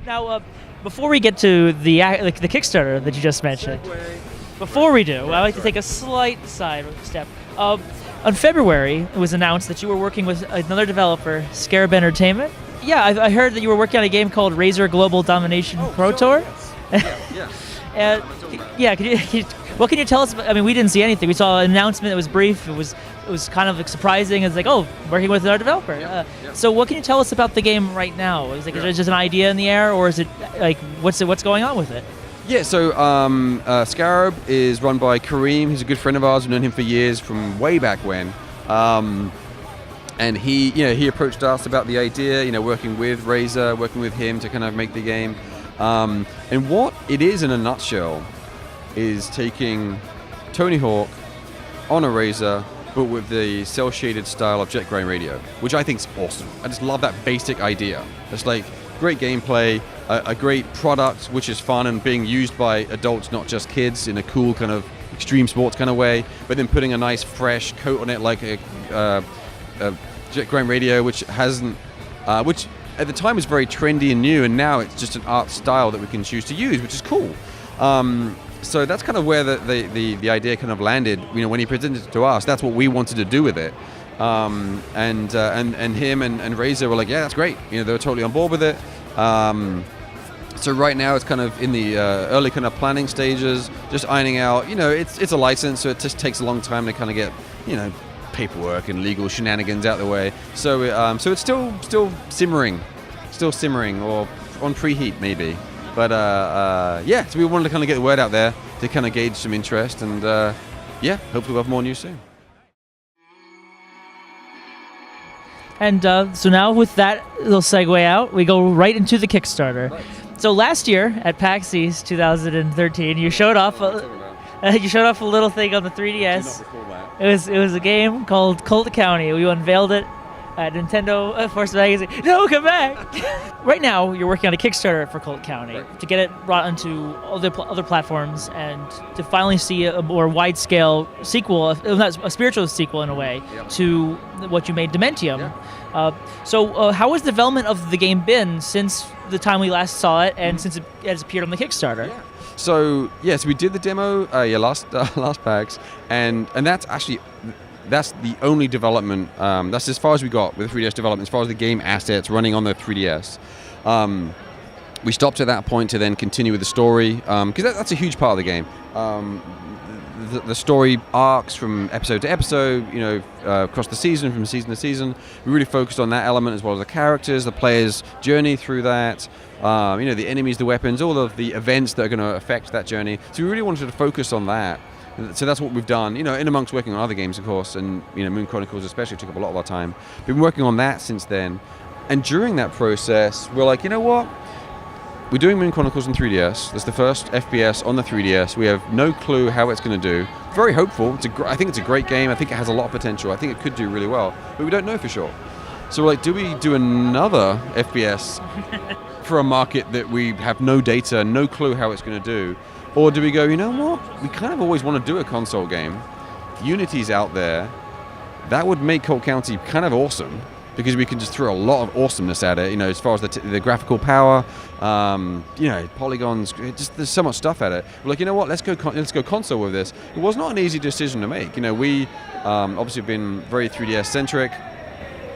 Now, before we get to the Kickstarter that you just mentioned, before we do, I'd like to take a slight side step. On February, it was announced that you were working with another developer, Scarab Entertainment. Yeah, I heard that you were working on a game called Razer Global Domination Pro Tour. Yeah. What can you tell us about? I mean, we didn't see anything. We saw an announcement that was brief. It was kind of like surprising. It's like, oh, working with another developer. So what can you tell us about the game right now? Is it just an idea in the air, or is it like what's going on with it? Yeah, so Scarab is run by Kareem. He's a good friend of ours. We've known him for years, from way back when. And he approached us about the idea, working with Razer, working with him to kind of make the game. And what it is in a nutshell is taking Tony Hawk on a Razer, but with the cel-shaded style of jet grain radio, which I think is awesome. I just love that basic idea. It's like great gameplay, a great product which is fun and being used by adults, not just kids, in a cool kind of extreme sports kind of way, but then putting a nice fresh coat on it like a jet grain radio, which at the time was very trendy and new, and now it's just an art style that we can choose to use, which is cool. So that's kind of where the idea kind of landed. When he presented it to us, that's what we wanted to do with it. And him and Razer were like, yeah, that's great. They were totally on board with it. So right now it's kind of in the early kind of planning stages, just ironing out. It's a license, so it just takes a long time to kind of get paperwork and legal shenanigans out the way. So it's still simmering, or on preheat maybe. But so we wanted to kind of get the word out there to kind of gauge some interest, and hopefully we'll have more news soon. And so now with that little segue out, we go right into the Kickstarter. Right. So last year at PAX East 2013, you showed off a little thing on the 3DS. It was a game called Colt County. We unveiled it at Nintendo Force Magazine. No, come back! Right now, you're working on a Kickstarter for Colt County to get it brought onto other platforms and to finally see a more wide-scale sequel, not a spiritual sequel in a way, to what you made, Dementium. Yeah. So how has the development of the game been since the time we last saw it and since it has appeared on the Kickstarter? Yeah. So we did the demo last PAX, and that's the only development. That's as far as we got with the 3DS development, as far as the game assets running on the 3DS. We stopped at that point to then continue with the story, because that's a huge part of the game. The story arcs from episode to episode, across the season, from season to season. We really focused on that element, as well as the characters, the player's journey through that, the enemies, the weapons, all of the events that are going to affect that journey. So we really wanted to focus on that. So that's what we've done, in amongst working on other games, of course, and Moon Chronicles especially took up a lot of our time. We've been working on that since then, and during that process, we're like, you know what? We're doing Moon Chronicles on 3DS. That's the first FPS on the 3DS. We have no clue how it's going to do. Very hopeful. I think it's a great game. I think it has a lot of potential. I think it could do really well, but we don't know for sure. So we're like, do we do another FPS for a market that we have no data, no clue how it's going to do? Or do we go, you know what? We kind of always want to do a console game. Unity's out there. That would make Colt County kind of awesome, because we can just throw a lot of awesomeness at it, as far as the graphical power, polygons, there's so much stuff at it. We're like, you know what, let's go console with this. It was not an easy decision to make. We obviously have been very 3DS-centric.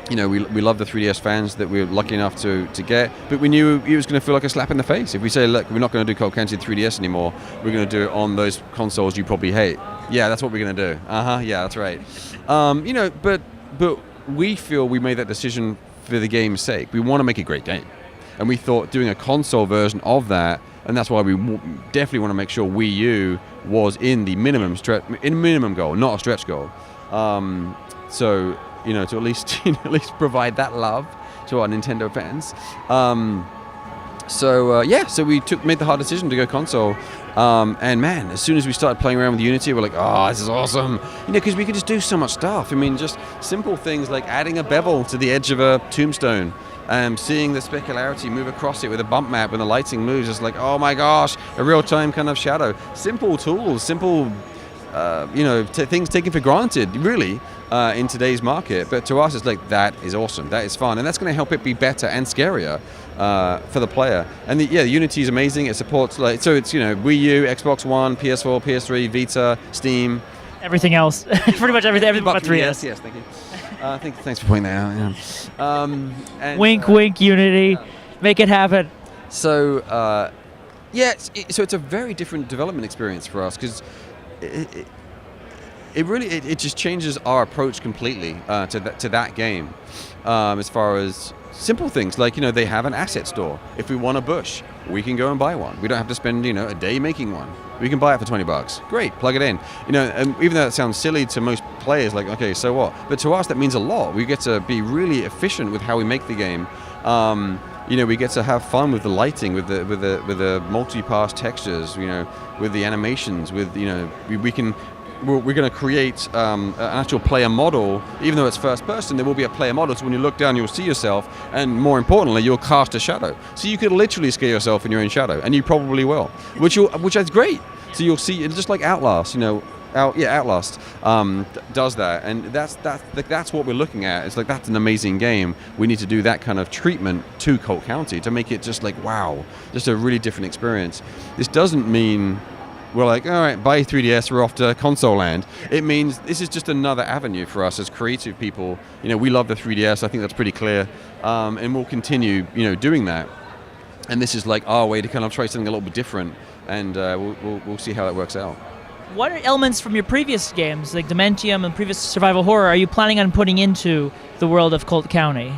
We love the 3DS fans that we were lucky enough to get, but we knew it was going to feel like a slap in the face. If we say, look, we're not going to do Colt County 3DS anymore, we're going to do it on those consoles you probably hate. Yeah, that's what we're going to do. Yeah, that's right. But we feel we made that decision for the game's sake. We want to make a great game. And we thought doing a console version of that, and that's why we definitely want to make sure Wii U was in the minimum goal, not a stretch goal. To at least provide that love to our Nintendo fans. So we made the hard decision to go console. And man, as soon as we started playing around with Unity, we're like, oh, this is awesome. Because we could just do so much stuff. I mean, just simple things like adding a bevel to the edge of a tombstone, seeing the specularity move across it with a bump map when the lighting moves. It's like, oh my gosh, a real-time kind of shadow. Simple tools, simple things taken for granted, really, in today's market. But to us, it's like, that is awesome, that is fun, and that's going to help it be better and scarier for the player. And the Unity is amazing. It supports it's Wii U, Xbox One, PS4, PS3, Vita, Steam, everything else, pretty much everything but 3DS. Yes, thank you. Thanks for pointing that out. Yeah. And, wink, Unity, make it happen. So, so it's a very different development experience for us, because it really just changes our approach completely to that game, as far as simple things like, they have an asset store. If we want a bush, we can go and buy one. We don't have to spend a day making one. We can buy it for $20. Great, plug it in. And even though that sounds silly to most players, like, okay, so what? But to us, that means a lot. We get to be really efficient with how we make the game. We get to have fun with the lighting, with the multi-pass textures, with the animations, with we're going to create an actual player model. Even though it's first person, there will be a player model, so when you look down, you'll see yourself, and more importantly, you'll cast a shadow. So you could literally scare yourself in your own shadow, and you probably will, which is great. So you'll see, just like Outlast, Outlast does that, and that's what we're looking at. It's like, that's an amazing game. We need to do that kind of treatment to Colt County to make it just like, wow, just a really different experience. This doesn't mean we're like, all right, buy 3DS, we're off to console land. It means this is just another avenue for us as creative people. We love the 3DS. I think that's pretty clear, and we'll continue, doing that. And this is like our way to kind of try something a little bit different, and we'll see how that works out. What are elements from your previous games, like Dementium and previous survival horror, are you planning on putting into the world of Colt County?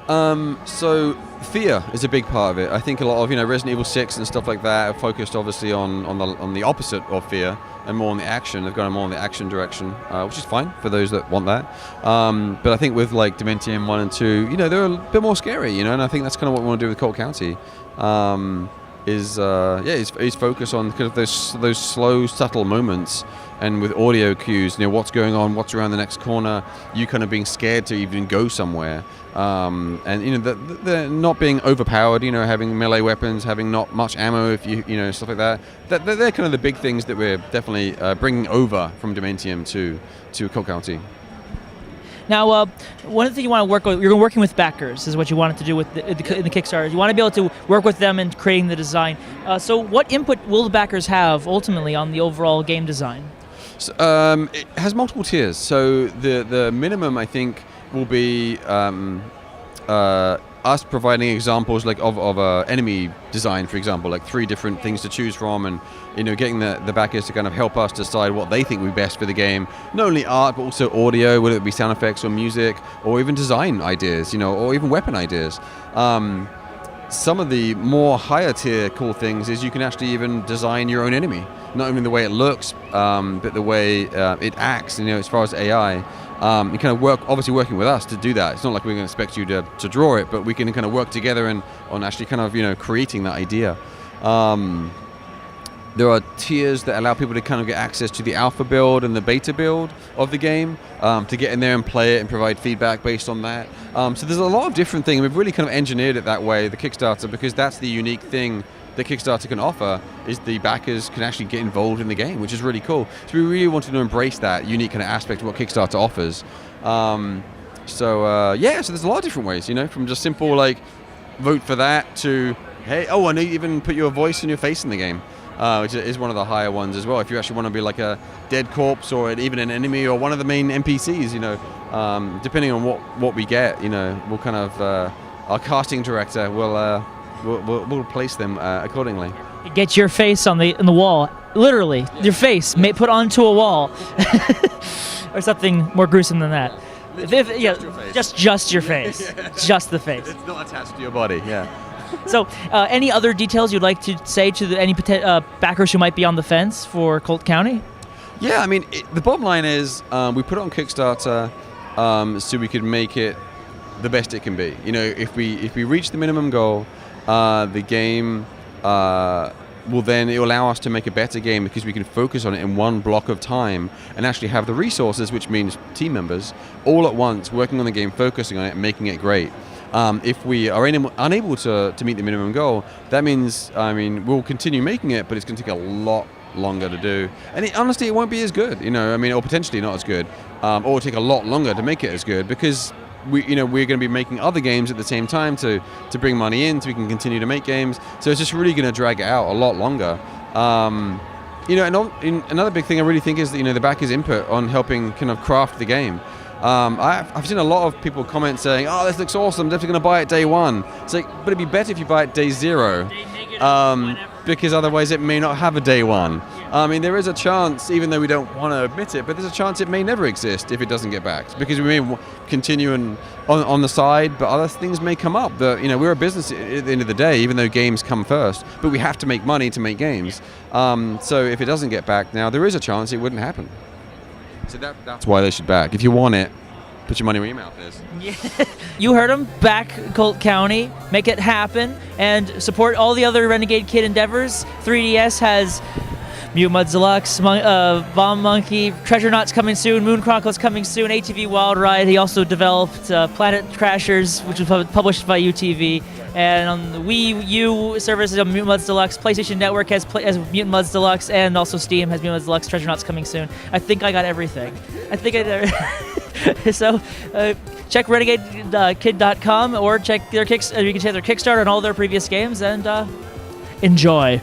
So fear is a big part of it. I think a lot of Resident Evil 6 and stuff like that are focused obviously on the opposite of fear and more on the action. They've gone more on the action direction, which is fine for those that want that. But I think with like Dementium 1 and 2, they're a bit more scary, and I think that's kind of what we want to do with Colt County. Is focus on kind of those slow, subtle moments, and with audio cues, what's going on, what's around the next corner, you kind of being scared to even go somewhere, and the not being overpowered, having melee weapons, having not much ammo, if you stuff like that. They're kind of the big things that we're definitely bringing over from Dementium to Colt County. Now, one of the things you want to work with, you're working with backers, is what you wanted to do with the Kickstarter. You want to be able to work with them in creating the design. So what input will the backers have ultimately on the overall game design? So, it has multiple tiers. So the minimum, I think, will be us providing examples like of enemy design, for example, like 3 different things to choose from, and getting the backers to kind of help us decide what they think would be best for the game. Not only art, but also audio, whether it be sound effects or music, or even design ideas, or even weapon ideas. Some of the more higher tier cool things is you can actually even design your own enemy. Not only the way it looks, but the way it acts, as far as AI. You kind of working with us to do that. It's not like we're going to expect you to draw it, but we can kind of work together on actually kind of, creating that idea. There are tiers that allow people to kind of get access to the alpha build and the beta build of the game, to get in there and play it and provide feedback based on that. So there's a lot of different things. We've really kind of engineered it that way, the Kickstarter, because that's the unique thing that Kickstarter can offer, is the backers can actually get involved in the game, which is really cool. So we really wanted to embrace that unique kind of aspect of what Kickstarter offers. So there's a lot of different ways, from just simple like vote for that to, hey, and they even put your voice and your face in the game. Which is one of the higher ones as well. If you actually want to be like a dead corpse or even an enemy or one of the main NPCs, depending on what we get, we'll kind of our casting director will place them accordingly. Get your face on the wall, literally your face put onto a wall, or something more gruesome than that. Just your face, just the face. It's not attached to your body. Yeah. So, any other details you'd like to say to any backers who might be on the fence for Colt County? Yeah, I mean, the bottom line is we put it on Kickstarter so we could make it the best it can be. If we reach the minimum goal, the game will allow us to make a better game, because we can focus on it in one block of time and actually have the resources, which means team members, all at once working on the game, focusing on it and making it great. If we are unable to meet the minimum goal, that means, we'll continue making it, but it's going to take a lot longer to do. And honestly, it won't be as good, I mean, or potentially not as good, or it'll take a lot longer to make it as good because we're going to be making other games at the same time to bring money in so we can continue to make games. So it's just really going to drag it out a lot longer. And another big thing I really think is that, the backers' input on helping kind of craft the game. I've seen a lot of people comment saying, "Oh, this looks awesome, I'm definitely going to buy it day one." It's like, but it'd be better if you buy it day zero, because otherwise it may not have a day one. I mean, there is a chance, even though we don't want to admit it, but there's a chance it may never exist if it doesn't get backed, because we may continue on the side, but other things may come up. We're a business at the end of the day, even though games come first, but we have to make money to make games. So if it doesn't get backed now, there is a chance it wouldn't happen. So that's why they should back. If you want it, put your money where your mouth is. Yeah. You heard him. Back Colt County. Make it happen. And support all the other Renegade Kid endeavors. 3DS has Mute Muds Deluxe, Bomb Monkey, Treasure Knots coming soon, Moon Chronicles coming soon, ATV Wild Ride. He also developed Planet Crashers, which was published by UTV. And on the Wii U services of Mutant Muds Deluxe, PlayStation Network has Mutant Muds Deluxe, and also Steam has Mutant Muds Deluxe. Treasure Knots coming soon. I think I got everything. So check RenegadeKid.com or check their you can check their Kickstarter and all their previous games and enjoy.